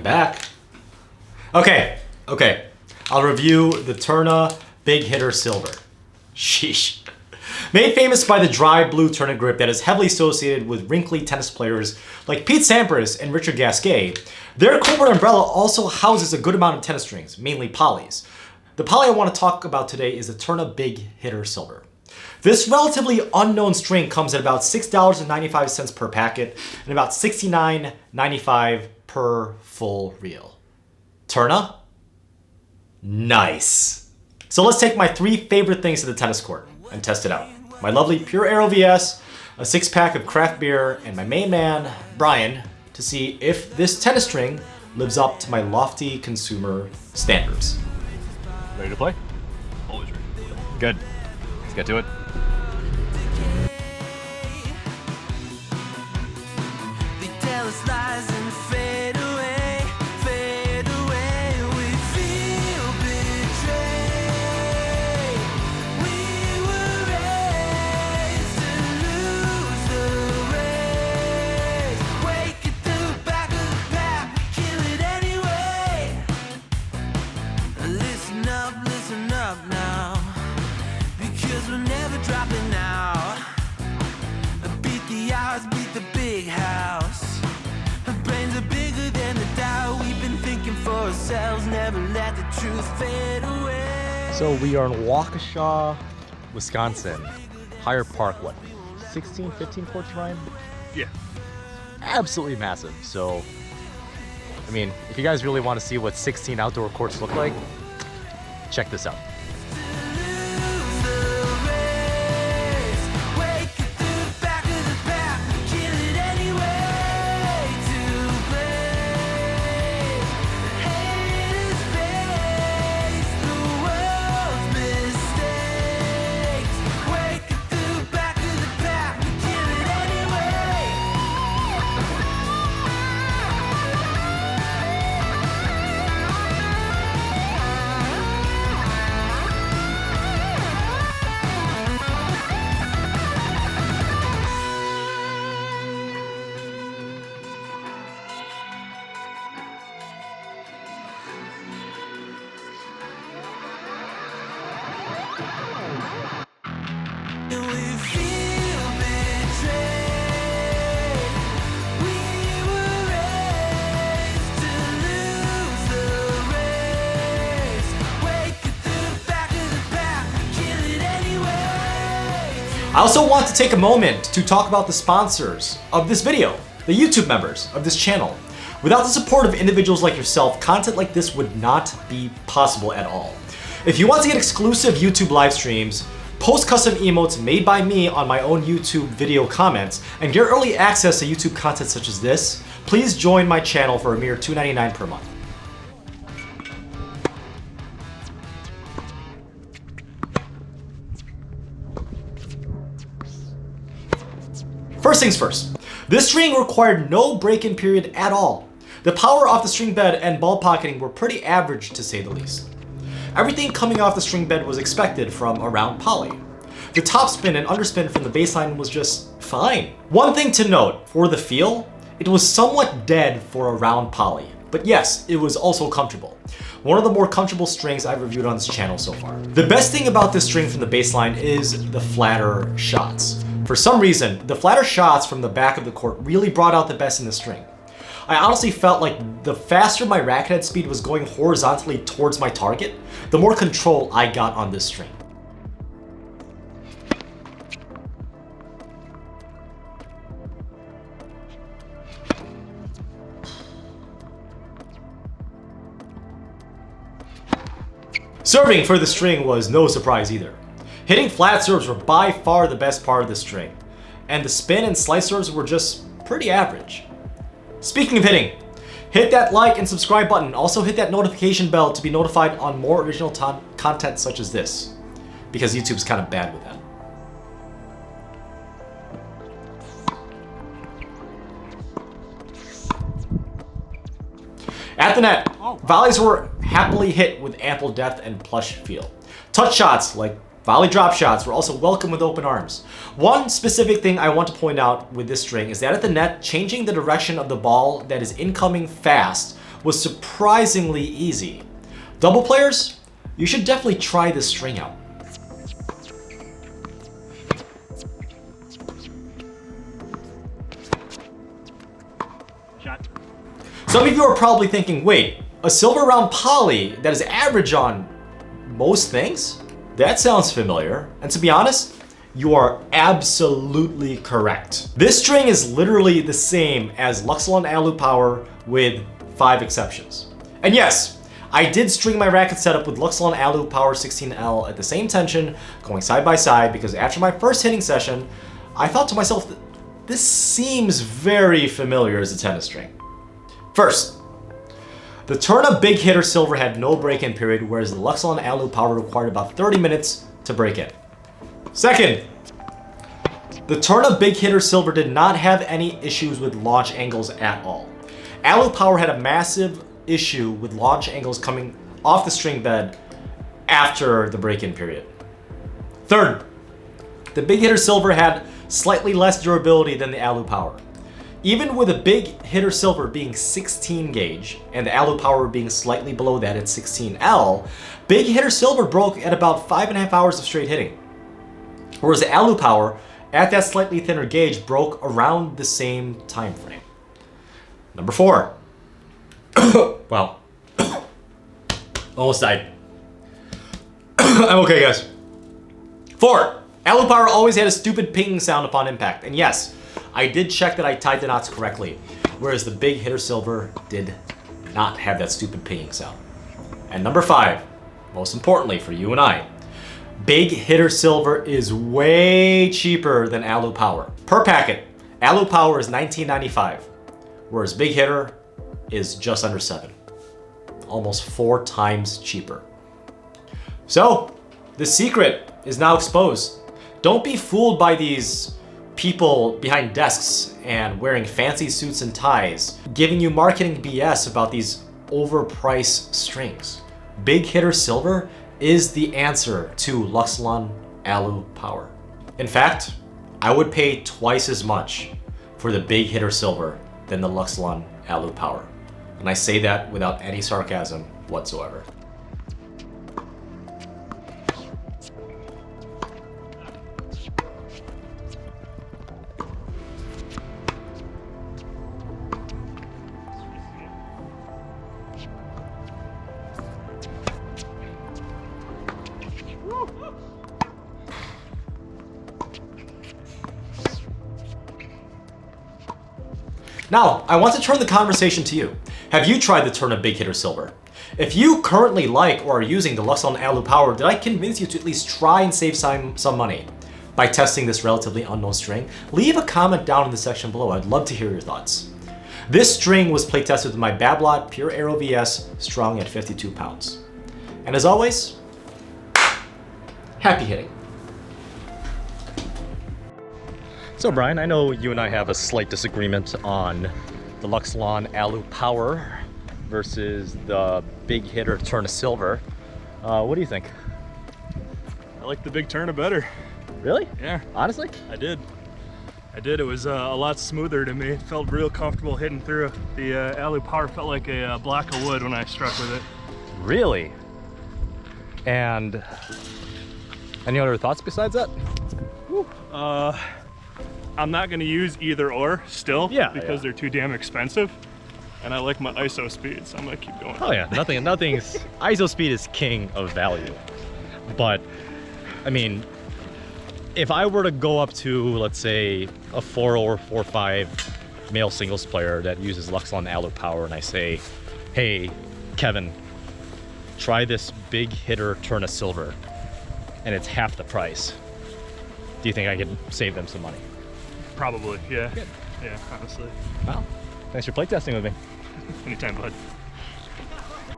back. Okay. I'll review the Tourna Big Hitter Silver. Sheesh. Made famous by the dry blue Tourna grip that is heavily associated with wrinkly tennis players like Pete Sampras and Richard Gasquet, their covert umbrella also houses a good amount of tennis strings, mainly polys. The poly I want to talk about today is the Tourna Big Hitter Silver. This relatively unknown string comes at about $6.95 per packet and about $69.95 per full reel. Tourna? Nice. So let's take my 3 favorite things to the tennis court and test it out. My lovely Pure Aero VS, a 6-pack of craft beer, and my main man, Brian, to see if this tennis string lives up to my lofty consumer standards. Ready to play? Always ready. Good. Let's get to it. Never let the truth fade away. So we are in Waukesha, Wisconsin. Higher Park, what? 16, 15 courts, Ryan? Yeah. Absolutely massive. So, I mean, if you guys really want to see what 16 outdoor courts look like, check this out. I also want to take a moment to talk about the sponsors of this video, the YouTube members of this channel. Without the support of individuals like yourself, content like this would not be possible at all. If you want to get exclusive YouTube live streams, post custom emotes made by me on my own YouTube video comments, and get early access to YouTube content such as this, please join my channel for a mere $2.99 per month. First things first, this string required no break-in period at all. The power off the string bed and ball pocketing were pretty average to say the least. Everything coming off the string bed was expected from a round poly. The topspin and underspin from the baseline was just fine. One thing to note, for the feel, it was somewhat dead for a round poly, but yes, it was also comfortable. One of the more comfortable strings I've reviewed on this channel so far. The best thing about this string from the baseline is the flatter shots. For some reason, the flatter shots from the back of the court really brought out the best in the string. I honestly felt like the faster my racket head speed was going horizontally towards my target, the more control I got on this string. Serving for the string was no surprise either. Hitting flat serves were by far the best part of the string, and the spin and slice serves were just pretty average. Speaking of hitting, hit that like and subscribe button. Also hit that notification bell to be notified on more original content such as this, because YouTube's kind of bad with that. At the net, volleys were happily hit with ample depth and plush feel. Touch shots, like volley drop shots, were also welcome with open arms. One specific thing I want to point out with this string is that at the net, changing the direction of the ball that is incoming fast was surprisingly easy. Double players, you should definitely try this string out. Shot. Some of you are probably thinking, wait, a silver round poly that is average on most things? That sounds familiar. And to be honest, you are absolutely correct. This string is literally the same as Luxilon Alu Power with 5 exceptions. And yes, I did string my racket setup with Luxilon Alu Power 16L at the same tension, going side by side, because after my first hitting session, I thought to myself, this seems very familiar as a tennis string. First, the Tourna Big Hitter Silver had no break-in period, whereas the Luxilon Alu Power required about 30 minutes to break in. Second, the Tourna Big Hitter Silver did not have any issues with launch angles at all. Alu Power had a massive issue with launch angles coming off the string bed after the break-in period. Third, the Big Hitter Silver had slightly less durability than the Alu Power. Even with a Big Hitter Silver being 16 gauge and the Alu Power being slightly below that at 16L, Big Hitter Silver broke at about 5.5 hours of straight hitting. Whereas the Alu Power, at that slightly thinner gauge, broke around the same time frame. Number 4. Wow. Almost died. I'm okay, guys. 4. Alu Power always had a stupid pinging sound upon impact. And yes, I did check that I tied the knots correctly, whereas the Big Hitter Silver did not have that stupid pinging sound. And number 5, most importantly for you and I, Big Hitter Silver is way cheaper than Alu Power. Per packet, Alu Power is $19.95, whereas Big Hitter is just under $7. Almost 4 times cheaper. So, the secret is now exposed. Don't be fooled by these people behind desks and wearing fancy suits and ties, giving you marketing BS about these overpriced strings. Big Hitter Silver is the answer to Luxilon Alu Power. In fact, I would pay twice as much for the Big Hitter Silver than the Luxilon Alu Power. And I say that without any sarcasm whatsoever. Now, I want to turn the conversation to you. Have you tried the Tourna Big Hitter Silver? If you currently like or are using the Luxilon Alu Power, did I convince you to at least try and save some money by testing this relatively unknown string? Leave a comment down in the section below. I'd love to hear your thoughts. This string was play tested with my Babolat Pure Aero VS strung at 52 pounds. And as always, happy hitting. So Brian, I know you and I have a slight disagreement on the Luxilon Alu Power versus the Big Hitter Tourna Silver. What do you think? I like the big Tourna better. Really? Yeah. Honestly? I did. It was a lot smoother to me. It felt real comfortable hitting through. The Alu Power felt like a block of wood when I struck with it. Really? And any other thoughts besides that? I'm not going to use either or still, because yeah. they're too damn expensive. And I like my ISO speed, so I'm going to keep going. Oh yeah, nothing's ISO speed is king of value. But I mean, if I were to go up to, let's say, a 4 or 4-5 male singles player that uses Luxilon Alu Power, and I say, hey, Kevin, try this Big Hitter Tourna Silver, and it's half the price, do you think I could save them some money? Probably, yeah. Good. Yeah, honestly. Well, thanks for playtesting with me. Anytime, bud.